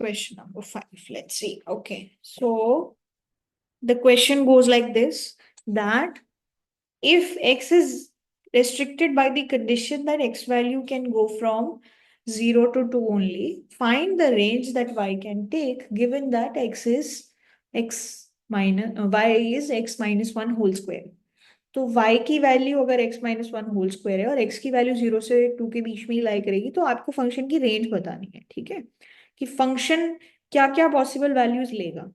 Question number 5. Let's see. Okay. So the question goes like this, that if x is restricted by the condition that x value can go from 0 to 2 only, find the range that y can take given that y is x minus 1 whole square. तो y की value अगर x minus one whole square है और x की value 0 से 2 के बीच में ही लाई करेगी, तो आपको फंक्शन की रेंज बतानी है, ठीक है, कि फंक्शन क्या क्या पॉसिबल वैल्यूज लेगा.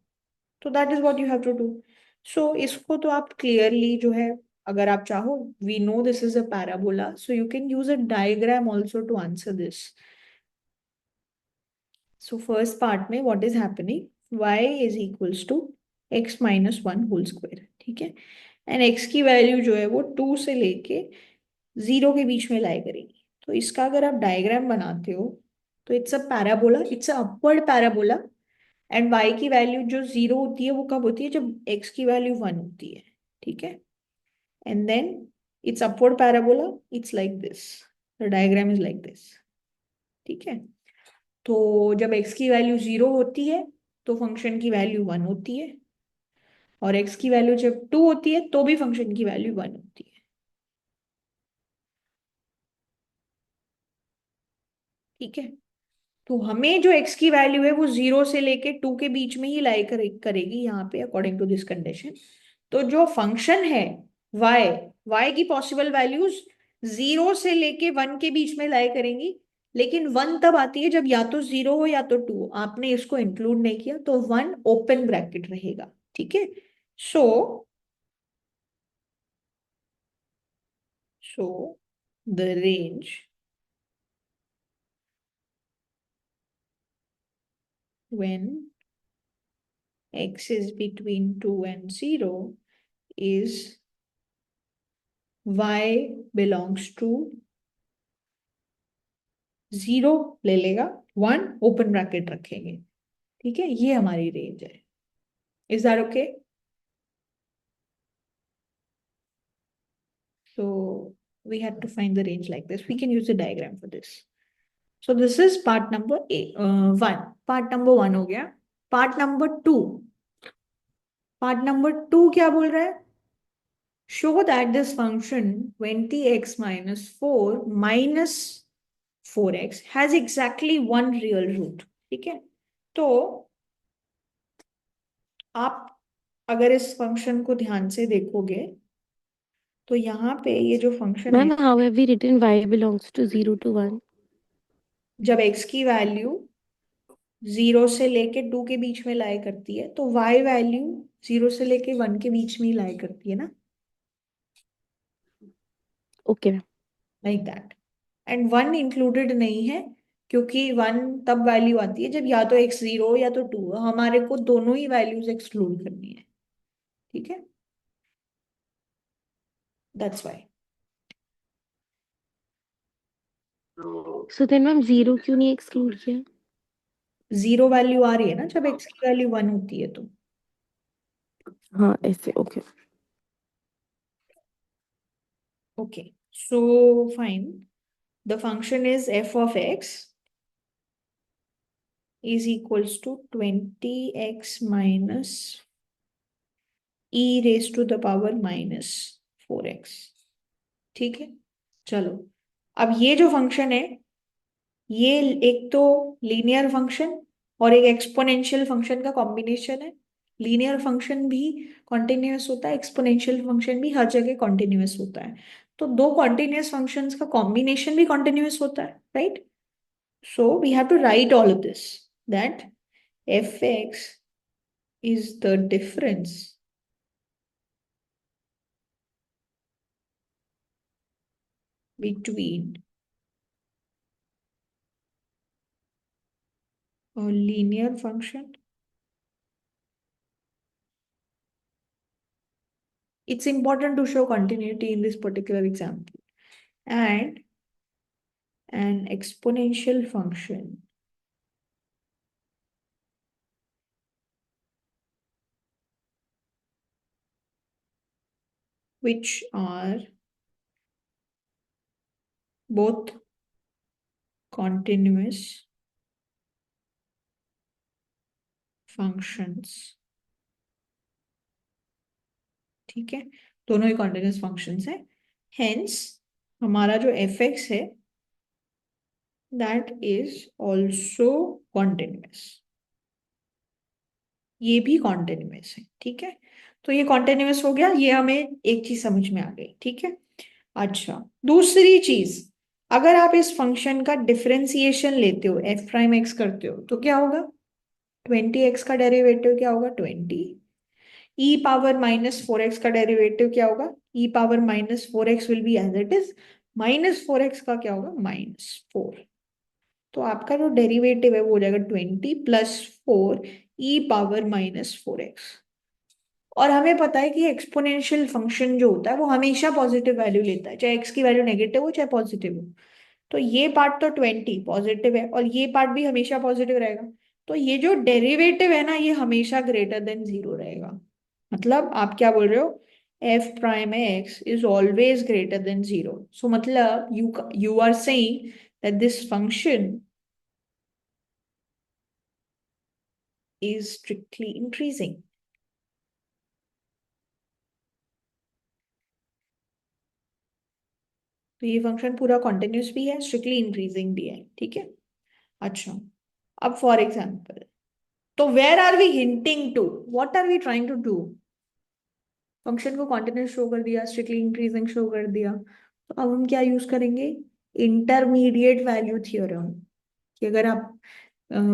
तो that is what you have to do. So इसको तो आप क्लियरली जो है, अगर आप चाहो, we know this is a parabola, so you can use a diagram also to answer this. So first part में what is happening, y is equals to x minus one whole square, ठीक है, and x की value जो है वो 2 से लेके 0 के बीच में लाई करेगी. तो इसका अगर आप डायग्राम बनाते हो तो it's a parabola, it's a upward parabola. And y की वैल्यू जो 0 होती है वो कब होती है, जब x की वैल्यू 1 होती है, ठीक है. And then it's upward parabola, it's like this, the diagram is like this, ठीक है. तो जब x की वैल्यू 0 होती है तो फंक्शन की वैल्यू 1 होती है, और x की वैल्यू जब 2 होती है तो भी फंक्शन की वैल्यू 1 होती है, ठीक है. तो हमें जो x की वैल्यू है वो 0 से लेके 2 के बीच में ही लाई करेगी यहाँ पे, अकॉर्डिंग टू दिस कंडीशन. तो जो फंक्शन है y, y की पॉसिबल वैल्यूज 0 से लेके 1 के बीच में लाई करेंगी, लेकिन 1 तब आती है जब या तो 0 हो या तो 2. आपने इसको इंक्लूड नहीं किया तो 1 ओपन ब्रैकेट रहेगा, ठीक है. So so the range when x is between 2 and 0 is y belongs to 0 ले लेगा, 1 ओपन ब्रैकेट रखेंगे, ठीक है. ये हमारी रेंज है. Is that okay? So we had to find the range like this. We can use the diagram for this. So this is part number one. Part number one हो गया. Part number two. Part number two क्या बोल रहा है? Show that this function 20x minus 4 minus 4x has exactly one real root. ठीक है. तो आप अगर इस फंक्शन को ध्यान से देखोगे तो यहाँ पे ये जो फंक्शन है, Ma'am, how have we written y belongs to 0 to 1? जब x की वैल्यू 0 से लेके 2 के बीच में लाई करती है तो y वैल्यू 0 से लेके 1 के बीच में ही लाई करती है ना, Okay, ma'am. Like that. And 1 included नहीं है, क्योंकि 1 तब वैल्यू आती है जब या तो x 0 या तो 2. हमारे को दोनों ही वैल्यूज एक्सक्लूड करनी है, ठीक है. That's why. So then ma'am 0 क्यों नहीं exclude किया? 0 वैल्यू आ रही है ना जब x की वैल्यू 1 होती है तो. हाँ ऐसे okay. Okay. So fine. The function is f of x is equals to 20x minus e raise to the power minus 4x, ठीक है. चलो, अब ये जो फंक्शन है ये एक तो लीनियर फंक्शन और एक एक्सपोनेंशियल फंक्शन का कॉम्बिनेशन है. लीनियर फंक्शन भी कॉन्टिन्यूअस होता है, एक्सपोनेंशियल फंक्शन भी हर जगह कॉन्टिन्यूअस होता है. तो दो कॉन्टिन्यूअस फंक्शंस का कॉम्बिनेशन भी कॉन्टिन्यूअस होता है, right. So we have to write all of this, that f x is the difference between a linear function. It's important to show continuity in this particular example. And an exponential function which are both continuous functions, ठीक है, दोनों ही continuous functions है। Hence हमारा जो F x है that is also continuous, ये भी continuous है, ठीक है। तो ये कॉन्टिन्यूस हो गया, ये हमें एक चीज समझ में आ गई, ठीक है। अच्छा, दूसरी चीज, अगर आप इस फंक्शन का डिफरेंशिएशन लेते हो, एफ प्राइम एक्स करते हो, तो क्या होगा? 20x का डेरिवेटिव क्या होगा? 20। E power minus four x का डेरिवेटिव क्या होगा? E power minus four x will be as it is, minus four x का क्या होगा? -4। तो आपका जो डेरिवेटिव है वो हो जाएगा 20 + 4 ई पावर -4x। और हमें पता है कि एक्सपोनेंशियल फंक्शन जो होता है वो हमेशा पॉजिटिव वैल्यू लेता है, चाहे एक्स की वैल्यू नेगेटिव हो चाहे पॉजिटिव हो। तो ये पार्ट तो 20 पॉजिटिव है और ये पार्ट भी हमेशा पॉजिटिव रहेगा। तो ये जो डेरिवेटिव है ना, ये हमेशा ग्रेटर देन जीरो रहेगा। मतलब आप क्या बोल रहे हो? F prime x is always greater than zero. So मतलब you are saying that this function is strictly increasing. तो ये फंक्शन पूरा कॉन्टिन्यूस भी है, स्ट्रिक्टली इंक्रीजिंग भी है, ठीक है। अच्छा, अब फॉर एग्जाम्पल, तो where are we hinting to, what are we trying to do? Function को कॉन्टिन्यूस शो कर दिया, स्ट्रिक्टली इंक्रीजिंग शो कर दिया, तो अब हम क्या यूज करेंगे? Intermediate value theorem. कि अगर आप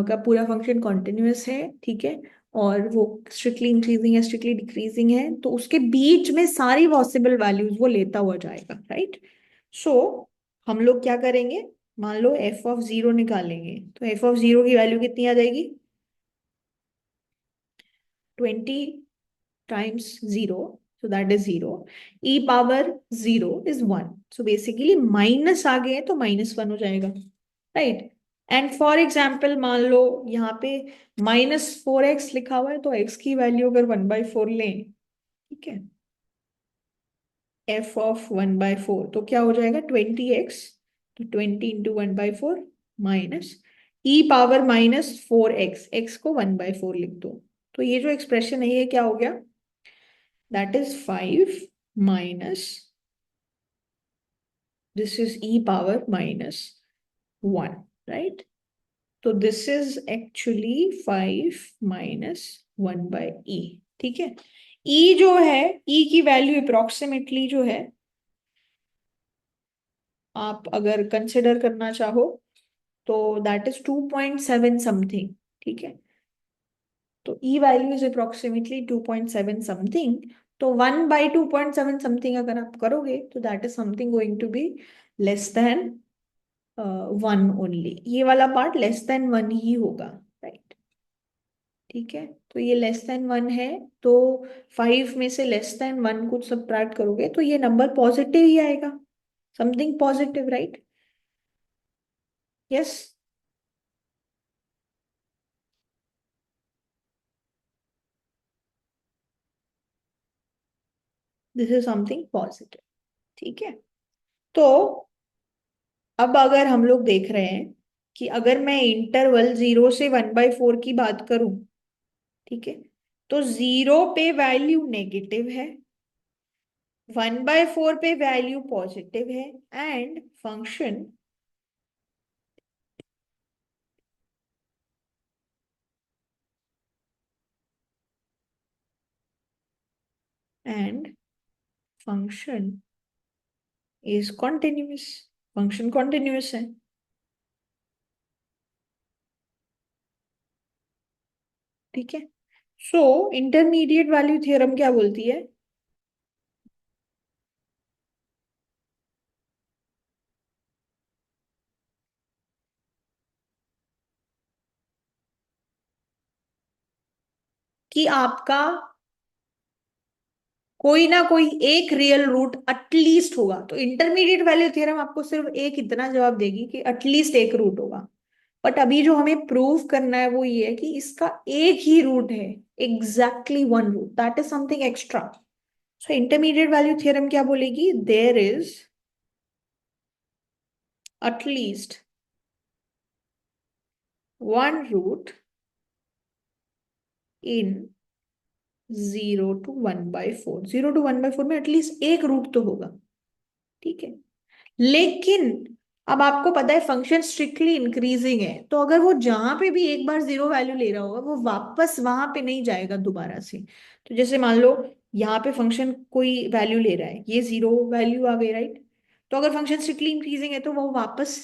का पूरा फंक्शन कॉन्टिन्यूस है, ठीक है, और वो स्ट्रिक्टली इंक्रीजिंग है, स्ट्रिक्टली डिक्रीजिंग है, तो उसके बीच में सारी पॉसिबल वैल्यूज वो लेता हुआ जाएगा, राइट। सो हम लोग क्या करेंगे? मान लो एफ ऑफ जीरो निकालेंगे, तो एफ ऑफ जीरो की वैल्यू कितनी आ जाएगी? 20 times 0, so that is 0, e power 0 is 1, so basically minus आ गए तो -1 हो जाएगा, राइट। एंड फॉर एग्जाम्पल मान लो यहाँ पे -4x लिखा हुआ है, तो x की वैल्यू अगर 1/4 लें, ठीक है, f ऑफ 1/4, तो क्या हो जाएगा? 20x, तो 20 × 1/4 माइनस ई पावर -4x, x को 1/4 लिख दो। तो ये जो एक्सप्रेशन है ये क्या हो गया? That is 5 minus, this is e power -1, right? So this is actually 5 -1 by e, ठीक है। e जो है, e की वैल्यू अप्रोक्सीमेटली जो है, आप अगर कंसिडर करना चाहो तो दैट इज 2.7 समथिंग, ठीक है। तो e value is approximately 2.7 something. तो 1/2.7 समथिंग अगर आप करोगे तो that is something going to be less than 1 only. ये वाला पार्ट लेस देन 1 ही होगा, राइट, ठीक है। तो ये लेस देन 1 है, तो 5 में से लेस देन 1 कुछ सब्ट्रैक्ट करोगे तो ये नंबर पॉजिटिव ही आएगा, something positive, right. Yes, this is something positive, ठीक है। तो अब अगर हम लोग देख रहे हैं कि अगर मैं इंटरवल 0 से 1/4 की बात करूं, ठीक है, तो 0 पे वैल्यू नेगेटिव है, 1/4 पे वैल्यू पॉजिटिव है, and function and function is continuous, function continuous है, ठीक है। सो इंटरमीडिएट वैल्यू थ्योरम क्या बोलती है? कि आपका कोई ना कोई एक रियल रूट एटलीस्ट होगा। तो इंटरमीडिएट वैल्यू थ्योरम आपको सिर्फ एक इतना जवाब देगी कि एटलीस्ट एक रूट होगा। बट अभी जो हमें प्रूव करना है वो ये है कि इसका एक ही रूट है, exactly one root, that is something extra. So intermediate value theorem क्या बोलेगी? There is at least one root in 0 to 1/4, 0 to 1/4 में एटलीस्ट एक रूट तो होगा, ठीक है। लेकिन अब आपको पता है फंक्शन स्ट्रिक्टली इंक्रीजिंग है, तो अगर वो जहां पे भी एक बार जीरो वैल्यू ले रहा होगा वो वापस वहां पे नहीं जाएगा दोबारा से। तो जैसे मान लो यहाँ पे फंक्शन कोई वैल्यू ले रहा है, ये जीरो वैल्यू आ गई, राइट। तो अगर फंक्शन स्ट्रिक्टली इंक्रीजिंग है तो वो वापस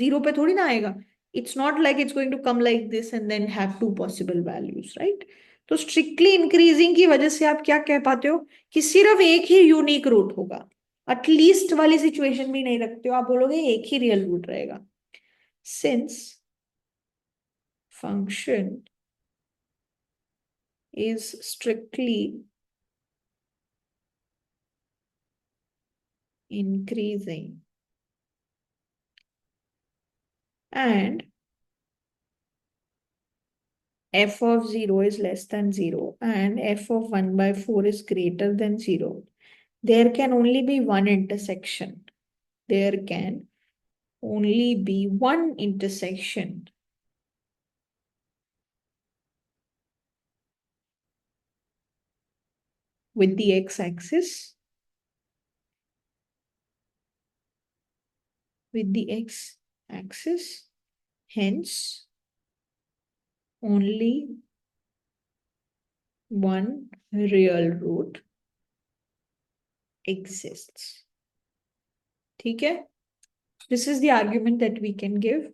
जीरो पे थोड़ी ना आएगा। It's not like it's going to come like this and then have to possible values, right. तो स्ट्रिक्टली इंक्रीजिंग की वजह से आप क्या कह पाते हो कि सिर्फ एक ही यूनिक रूट होगा। एटलीस्ट वाली सिचुएशन भी नहीं रखते हो, आप बोलोगे एक ही रियल रूट रहेगा। Since function is strictly increasing and f of 0 is less than 0 and f of 1/4 is greater than 0, there can only be one intersection. There can only be one intersection with the x-axis, with the x-axis. Hence, only one real root exists. ठीक है? This is the argument that we can give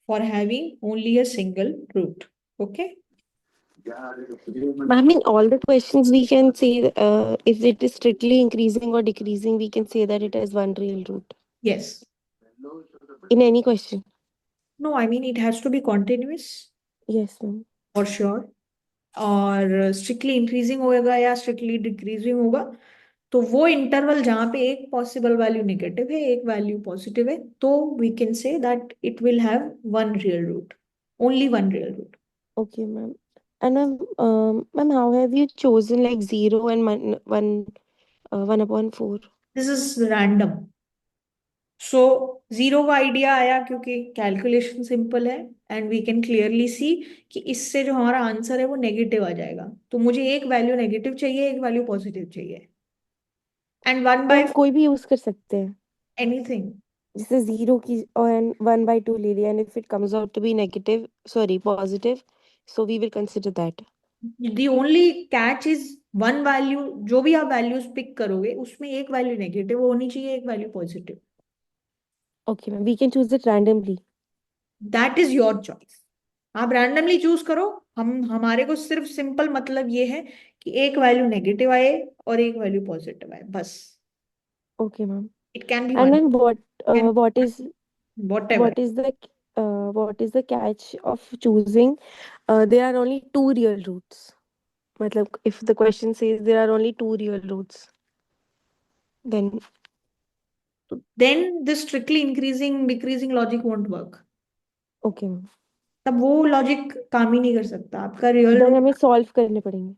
for having only a single root. Okay? I mean, all the questions we can say, if it is strictly increasing or decreasing, we can say that it has one real root Yes. in any question. No, I mean it has to be continuous Yes, ma'am. for sure. और strictly increasing होगा या strictly decreasing होगा, तो वो interval जहां पे एक possible value negative है एक वैल्यू पॉजिटिव है, तो we can say that it will have one real root, only one real root. Okay, ma'am. And ma'am, how have you chosen like 0 and 1/4? This is random. So zero का idea आया क्योंकि calculation simple है and we can clearly see कि इससे जो हमारा answer है वो नेगेटिव आ जाएगा, तो मुझे एक वैल्यू नेगेटिव चाहिए एक वैल्यू पॉजिटिव चाहिए। एंड वन तो बाय हम कोई भी यूज कर सकते हैं, एनीथिंग। जैसे 0 की और 1/2 ले लिया, and if it comes out to be negative, sorry, positive, so we will consider that. The only catch is one value, जो भी आप वैल्यूज पिक करोगे उसमें एक वैल्यू नेगेटिव होनी चाहिए एक value positive. Okay, ma'am. We can choose it randomly. That is your choice, आप रैंडमली चूज करो। हम हमारे को सिर्फ सिंपल मतलब ये है कि एक वैल्यू नेगेटिव आए और एक वैल्यू पॉजिटिव आए, बस। Okay, ma'am. It can be And one, then can what ever. what is the what is the catch of choosing? There are only two real roots. मतलब if the question says there are only two real roots, then then this strictly increasing decreasing logic won't work. okay, ma'am. तब वो logic काम ही नहीं कर सकता, आपका real Then root. हमें solve करने पड़ेंगे.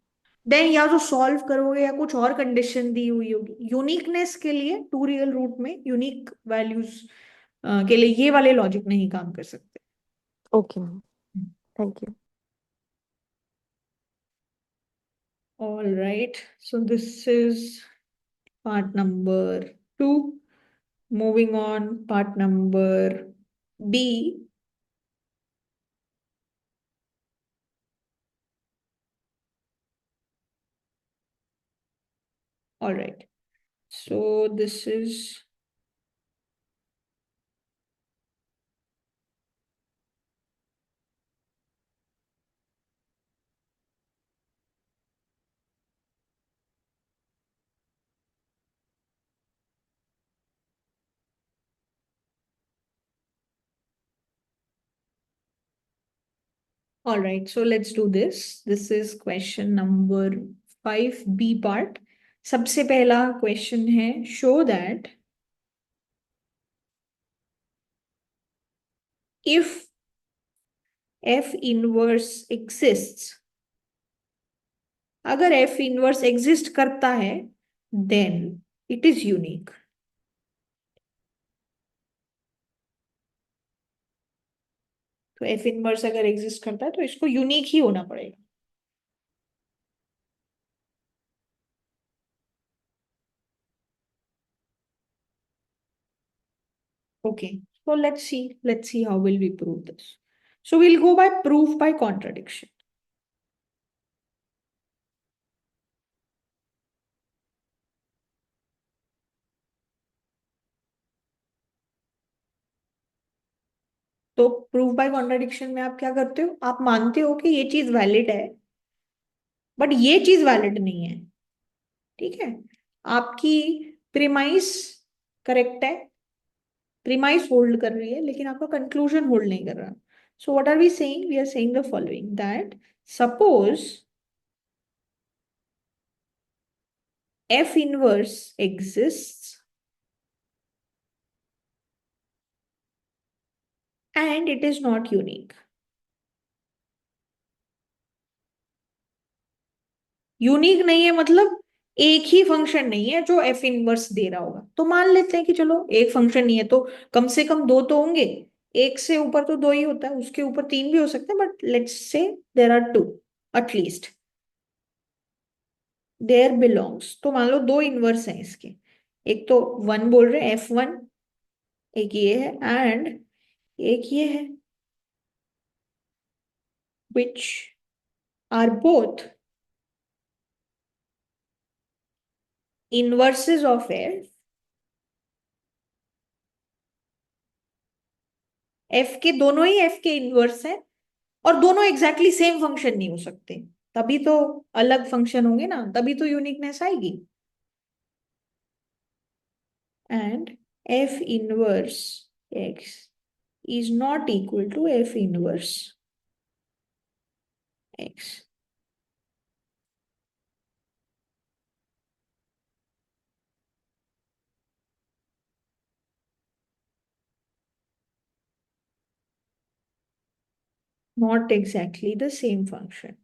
देन या तो सॉल्व करोगे या कुछ और कंडीशन दी हुई होगी यूनिकनेस के लिए, टू रियल रूट में यूनिक वैल्यूज के लिए ये वाले लॉजिक नहीं काम कर सकते। Okay, ma'am. Thank you. All right, so this is part number 2। Moving on, part number b. All right, so this is all right, so let's do this is question number 5 b part. सबसे पहला question है, show that if f inverse exists, अगर f inverse exist करता है then it is unique. तो f inverse अगर exist करता है तो इसको यूनिक ही होना पड़ेगा। Okay, so let's see how will we prove this. So we'll go by proof by contradiction. तो प्रूफ बाय कॉन्ट्रडिक्शन में आप क्या करते हो, आप मानते हो कि ये चीज वैलिड है बट ये चीज वैलिड नहीं है, ठीक है। आपकी प्रीमाइस करेक्ट है, प्रीमाइस होल्ड कर रही है, लेकिन आपका कंक्लूजन होल्ड नहीं कर रहा। So what are we saying, we are saying the following that suppose f inverse exists and it is not unique. Unique नहीं है मतलब एक ही फंक्शन नहीं है जो एफ इनवर्स दे रहा होगा। तो मान लेते हैं कि चलो एक फंक्शन नहीं है तो कम से कम दो तो होंगे, एक से ऊपर तो दो ही होता है, उसके ऊपर तीन भी हो सकते हैं, but let's say there are two at least, there belongs. तो मान लो दो इनवर्स हैं इसके, एक तो वन बोल रहे हैं F1, एक ये है एंड एक ये है, which are both inverses of f के दोनों ही एफ के इनवर्स हैं, और दोनों एग्जैक्टली सेम फंक्शन नहीं हो सकते, तभी तो अलग फंक्शन होंगे ना, तभी तो यूनिकनेस आएगी। And f inverse x is not equal to f inverse x. Not exactly the same function.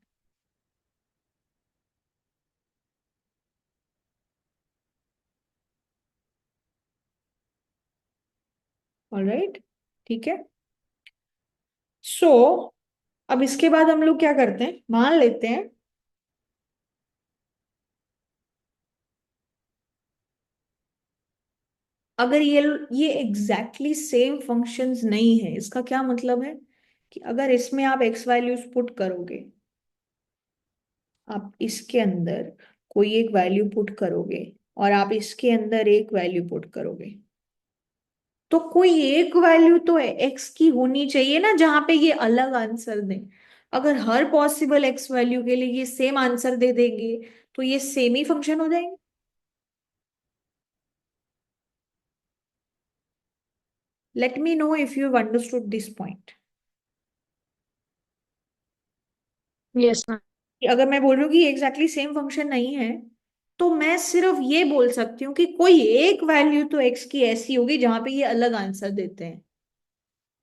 All right, ठीक है। सो अब इसके बाद हम लोग क्या करते हैं, मान लेते हैं अगर ये एग्जैक्टली सेम फंक्शंस नहीं है, इसका क्या मतलब है कि अगर इसमें आप एक्स वैल्यूज पुट करोगे, आप इसके अंदर कोई एक वैल्यू पुट करोगे और आप इसके अंदर एक वैल्यू पुट करोगे, तो कोई एक वैल्यू तो एक्स की होनी चाहिए ना जहां पे ये अलग आंसर दें। अगर हर पॉसिबल एक्स वैल्यू के लिए ये सेम आंसर दे देंगे तो ये सेम ही फंक्शन हो जाएंगे। Let me know if you have understood this point. Yes, ma'am. अगर मैं बोल रही हूँ कि एग्जैक्टली सेम फंक्शन नहीं है, तो मैं सिर्फ ये बोल सकती हूँ कि कोई एक वैल्यू तो एक्स की ऐसी होगी जहां पे ये अलग आंसर देते हैं।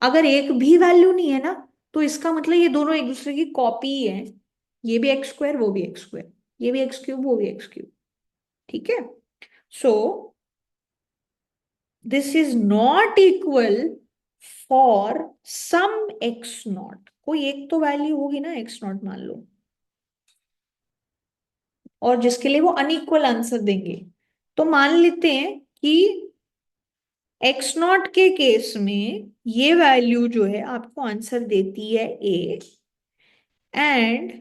अगर एक भी वैल्यू नहीं है ना, तो इसका मतलब ये दोनों एक दूसरे की कॉपी ही है, ये भी एक्स स्क्वायर वो भी एक्स स्क्वायर, ये भी एक्स क्यूब वो भी एक्स क्यूब, ठीक है। So this is not equal for some x not, कोई एक तो वैल्यू होगी ना एक्स नॉट मान लो, और जिसके लिए वो अनइक्वल आंसर देंगे। तो मान लेते हैं कि एक्स नॉट के केस में ये वैल्यू जो है आपको आंसर देती है ए, एंड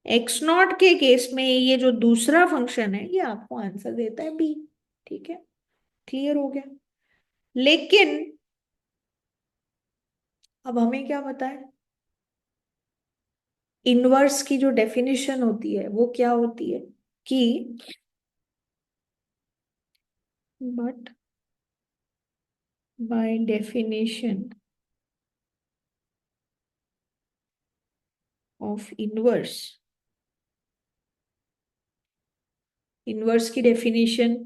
एक्स नॉट के केस में ये जो दूसरा फंक्शन है ये आपको आंसर देता है बी, ठीक है। क्लियर हो गया। लेकिन अब हमें क्या पता है, इनवर्स की जो डेफिनेशन होती है वो क्या होती है कि but by definition of inverse, inverse की डेफिनेशन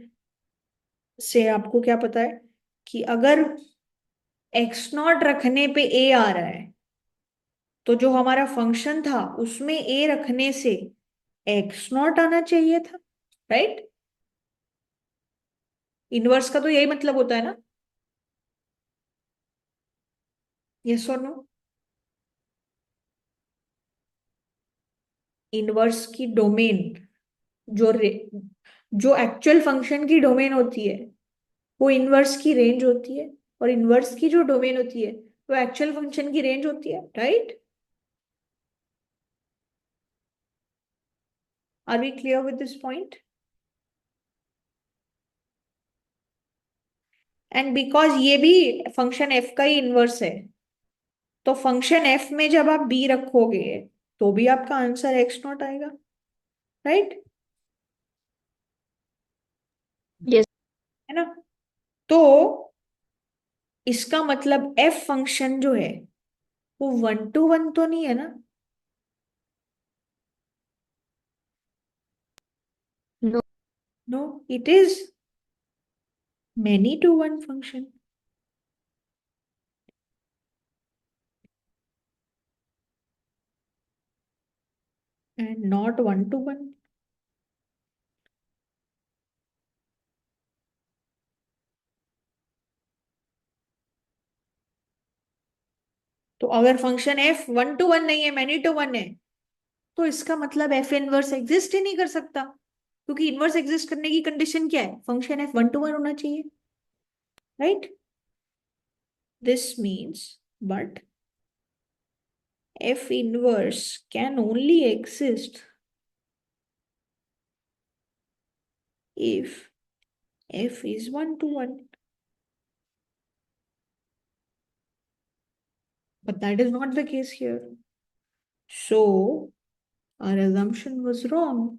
से आपको क्या पता है कि अगर एक्स नॉट रखने पे ए आ रहा है, तो जो हमारा फंक्शन था उसमें ए रखने से एक्स नॉट आना चाहिए था, राइट। इनवर्स का तो यही मतलब होता है ना, यस और नो। इनवर्स की डोमेन जो जो एक्चुअल फंक्शन की डोमेन होती है वो इनवर्स की रेंज होती है, और इनवर्स की जो डोमेन होती है वो एक्चुअल फंक्शन की रेंज होती है, right? Are we clear with this point? And because ये भी फंक्शन एफ का ही इनवर्स है, तो फंक्शन एफ में जब आप बी रखोगे तो भी आपका आंसर एक्स नॉट आएगा, राइट? यस। है ना? तो इसका मतलब एफ फंक्शन जो है वो 1 to 1 तो नहीं है ना? No. No, it is many-to-1 function and not 1 to 1. तो अगर फंक्शन एफ 1 to 1 नहीं है, many-to-1 है, तो इसका मतलब एफ इनवर्स एग्जिस्ट ही नहीं कर सकता, क्योंकि इनवर्स एग्जिस्ट करने की कंडीशन क्या है? फंक्शन एफ 1 to 1 होना चाहिए, right? This means but F inverse can only exist if f is 1 to 1. But that is not the case here. So our assumption was wrong.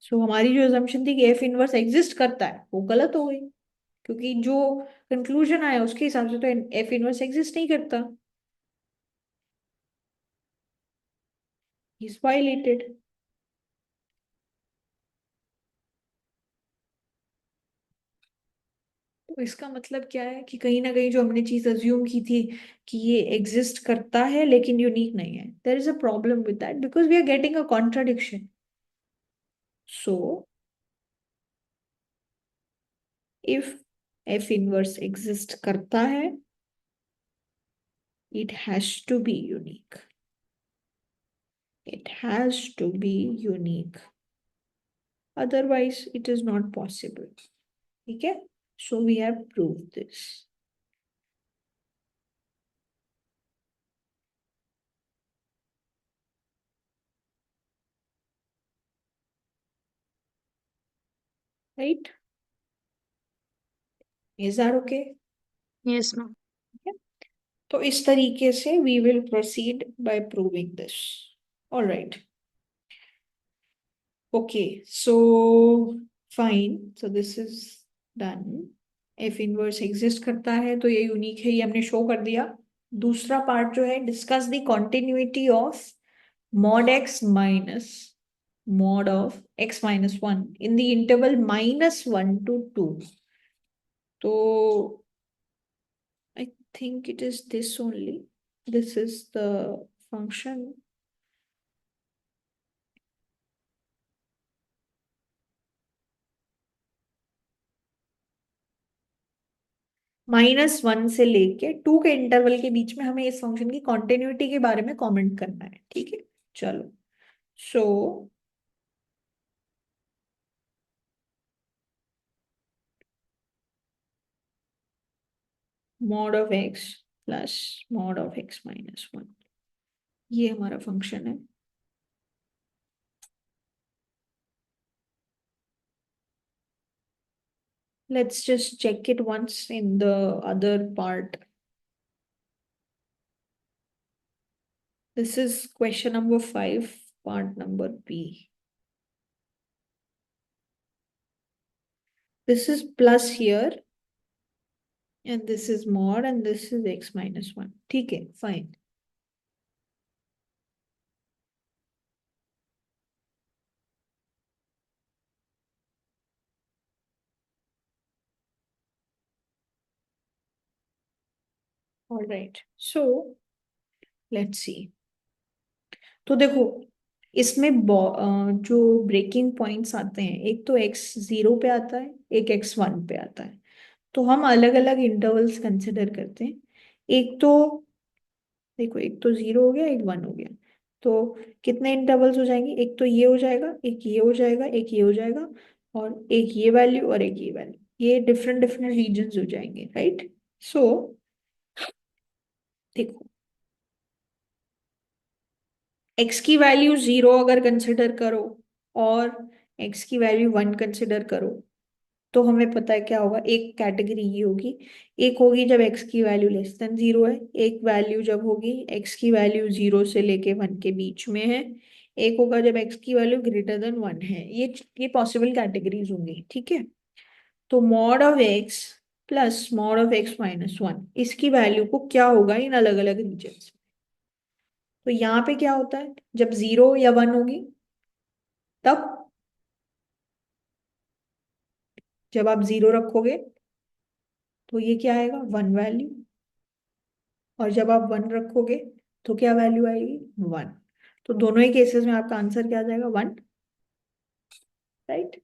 So हमारी जो assumption थी कि f inverse exist करता है वो गलत हो गई, क्योंकि जो कंक्लूजन आया उसके हिसाब से तो f इनवर्स एग्जिस्ट नहीं करता. He's violated. तो इसका मतलब क्या है कि कहीं ना कहीं जो हमने चीज अज्यूम की थी कि ये एग्जिस्ट करता है लेकिन यूनिक नहीं है, there is a problem with that because we are getting a contradiction. So if f inverse exist करता है, it has to be unique. It has to be unique. Otherwise, it is not possible. Okay? So we have proved this. Right? Is that okay? Yes ma'am. Okay. तो इस तरीके से we will proceed by proving this. All right. Okay. So fine. So this is done. F inverse exist करता है तो ये unique है, ये हमने शो कर दिया. दूसरा पार्ट जो है, discuss the continuity of mod x minus mod of x minus 1 in the interval -1 to 2. So I think it is this only. This is the function. -1 से लेके 2 के इंटरवल के बीच में हमें इस फंक्शन की कॉन्टिन्यूटी के बारे में कमेंट करना है, ठीक है? चलो. सो mod of x plus mod of x minus 1, ये हमारा फंक्शन है. Let's just check it once in the other part. This is question number 5, part number B. This is plus here, and this is mod, and this is x minus 1. ठीक है, fine. All right. So let's see. तो देखो, इसमें जो breaking points आते हैं, एक तो x 0 पे आता है, एक x 1 पे आता है. तो हम अलग अलग इंटरवल्स कंसिडर करते हैं. एक तो देखो, एक तो 0 हो गया, एक 1 हो गया. तो कितने इंटरवल्स हो जाएंगे, एक तो ये हो जाएगा, एक ये हो जाएगा, एक ये हो जाएगा, और एक ये वैल्यू और एक ये वैल्यू, ये डिफरेंट डिफरेंट रीजन्स हो जाएंगे, राइट। सो देखो, एक्स की वैल्यू 0 अगर कंसिडर करो और एक्स की वैल्यू 1 कंसिडर करो, तो हमें पता है क्या होगा। एक कैटेगरी ये होगी, एक होगी जब एक्स की वैल्यू लेस देन 0 है, एक वैल्यू जब होगी एक्स की वैल्यू 0 से लेके 1 के बीच में है, एक होगा जब एक्स की वैल्यू ग्रेटर देन 1 है। ये पॉसिबल कैटेगरीज होंगी, ठीक है। तो mod of x plus mod of x minus 1, इसकी वैल्यू को क्या होगा इन अलग अलग रीजन्स। तो यहाँ पे क्या होता है, जब 0 या 1 होगी तब, जब आप 0 रखोगे तो ये क्या आएगा, 1 वैल्यू, और जब आप 1 रखोगे तो क्या वैल्यू आएगी, 1। तो दोनों ही केसेस में आपका आंसर क्या आ जाएगा, 1, राइट।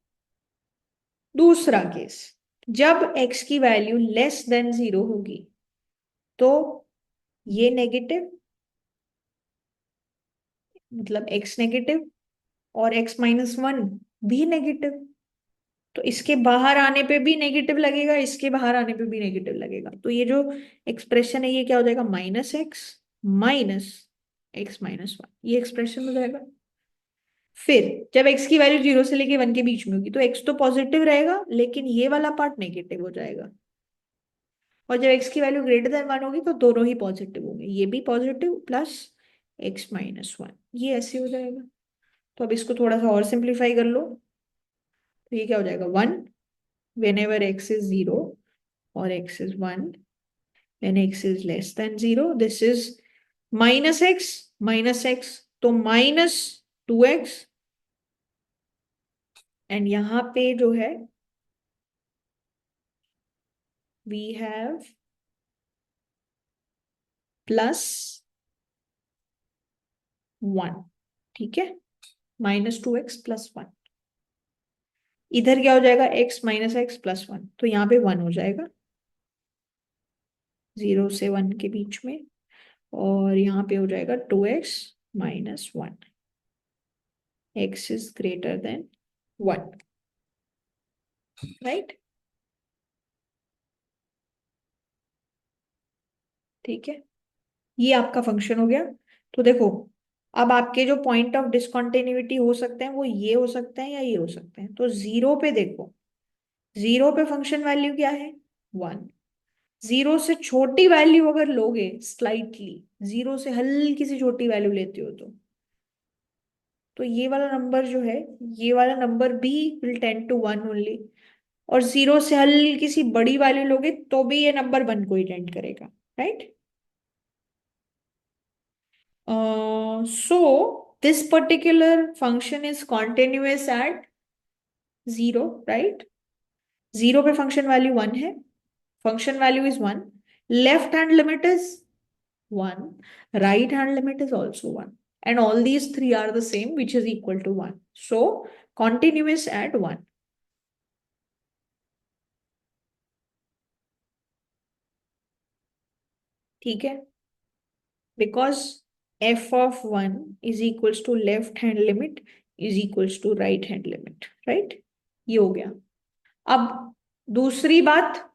दूसरा केस, जब x की वैल्यू लेस देन 0 होगी तो ये नेगेटिव, मतलब x नेगेटिव, और x माइनस 1 भी नेगेटिव। तो इसके बाहर आने पे भी नेगेटिव लगेगा, इसके बाहर आने पे भी नेगेटिव लगेगा। तो ये जो एक्सप्रेशन है ये क्या हो जाएगा, माइनस माइनस वन, ये एक्सप्रेशन हो जाएगा। फिर जब x की वैल्यू 0 से लेके 1 के बीच में होगी तो x तो पॉजिटिव रहेगा, लेकिन ये वाला पार्ट नेगेटिव हो जाएगा। और जब x की वैल्यू ग्रेटर देन 1 होगी तो दोनों ही पॉजिटिव होंगे, ये भी पॉजिटिव प्लस x-1, ये ऐसे हो जाएगा। तो अब इसको थोड़ा सा और सिंप्लीफाई कर लो, तो ये क्या हो जाएगा, 1 whenever x is 0 or x is 1, when x is less than 0, this is minus x, तो -2x, एंड यहां पे जो है वी हैव +1, ठीक है, -2x +1। इधर क्या हो जाएगा, x +1, तो यहाँ पे 1 हो जाएगा 0 से 1 के बीच में, और यहाँ पे हो जाएगा 2x-1, x is greater than 1, right. ठीक है, ये आपका फंक्शन हो गया। तो देखो, अब आपके जो पॉइंट ऑफ डिसकंटिन्यूटी हो सकते हैं वो ये हो सकते हैं या ये हो सकते हैं। तो 0 पे देखो, 0 पे फंक्शन वैल्यू क्या है, 1। 0 से छोटी वैल्यू अगर लोगे स्लाइटली, 0 से हल्की सी छोटी वैल्यू लेते हो तो ये वाला नंबर जो है, ये वाला नंबर भी विल टेंड टू 1 ओनली। और 0 से हल्की सी बड़ी वैल्यू लोगे तो भी ये नंबर 1 को ही टेंड करेगा, right. So this particular function is continuous at 0, right? 0 पे फंक्शन वैल्यू 1 है, function value is 1, left hand limit is 1, right hand limit is also 1, and all these three are the same, which is equal to 1. So continuous at 1. ठीक है, because f of 1 is equals to left hand limit is equals to right hand limit, right? ये हो गया। अब दूसरी बात,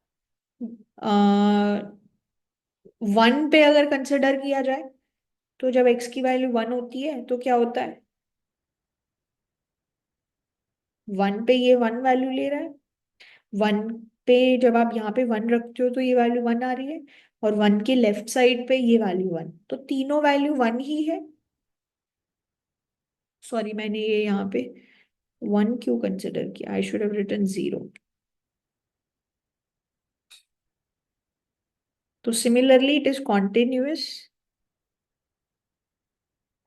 1 पे अगर कंसिडर किया जाए तो जब x की वैल्यू 1 होती है तो क्या होता है, 1 पे ये 1 वैल्यू ले रहा है, 1 पे जब आप यहाँ पे 1 रखते हो तो ये वैल्यू 1 आ रही है, और 1 के लेफ्ट साइड पे ये वैल्यू 1, तो तीनों वैल्यू 1 ही है। सॉरी, मैंने ये यहाँ पे 1 क्यों कंसिडर किया, आई शुड हैव रिटन 0। तो similarly it is continuous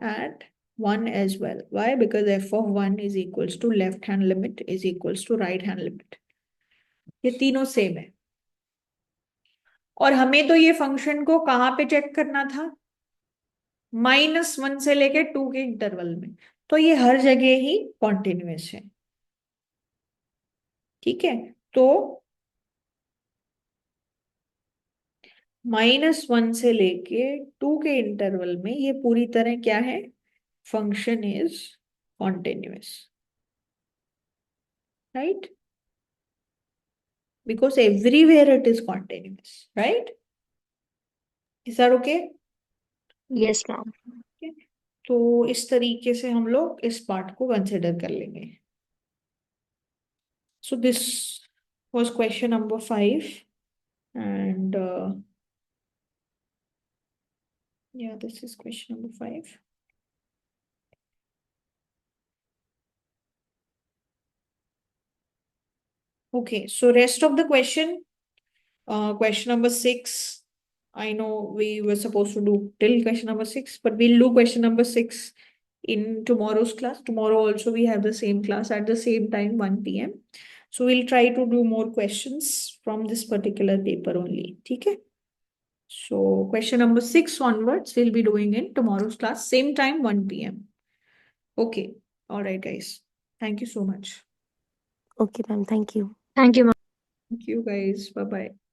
at 1 as well. Why? Because f of 1 is equals to left hand limit is equals to right hand limit. ये तीनों सेम है। और हमें तो ये फंक्शन को कहाँ पे चेक करना था, -1 से लेके 2 के इंटरवल में, तो ये हर जगह ही कॉन्टिन्यूअस है, ठीक है। तो -1 से लेके 2 के इंटरवल में ये पूरी तरह क्या है, function is continuous, right? Because everywhere it is continuous, right? Is that okay? Yes, ma'am. Okay. तो इस तरीके से हम लोग इस पार्ट को कंसिडर कर लेंगे. So this was question number 5, and yeah, this is question number 5. Okay, so rest of the question number 6. I know we were supposed to do till question number 6, but we'll do question number 6 in tomorrow's class. Tomorrow also we have the same class at the same time, 1 p.m. So we'll try to do more questions from this particular paper only. Okay? So question number 6 onwards, we'll be doing in tomorrow's class, same time, 1 p.m. Okay. All right, guys. Thank you so much. Okay, ma'am. Thank you. Thank you, ma'am. Thank you, guys. Bye-bye.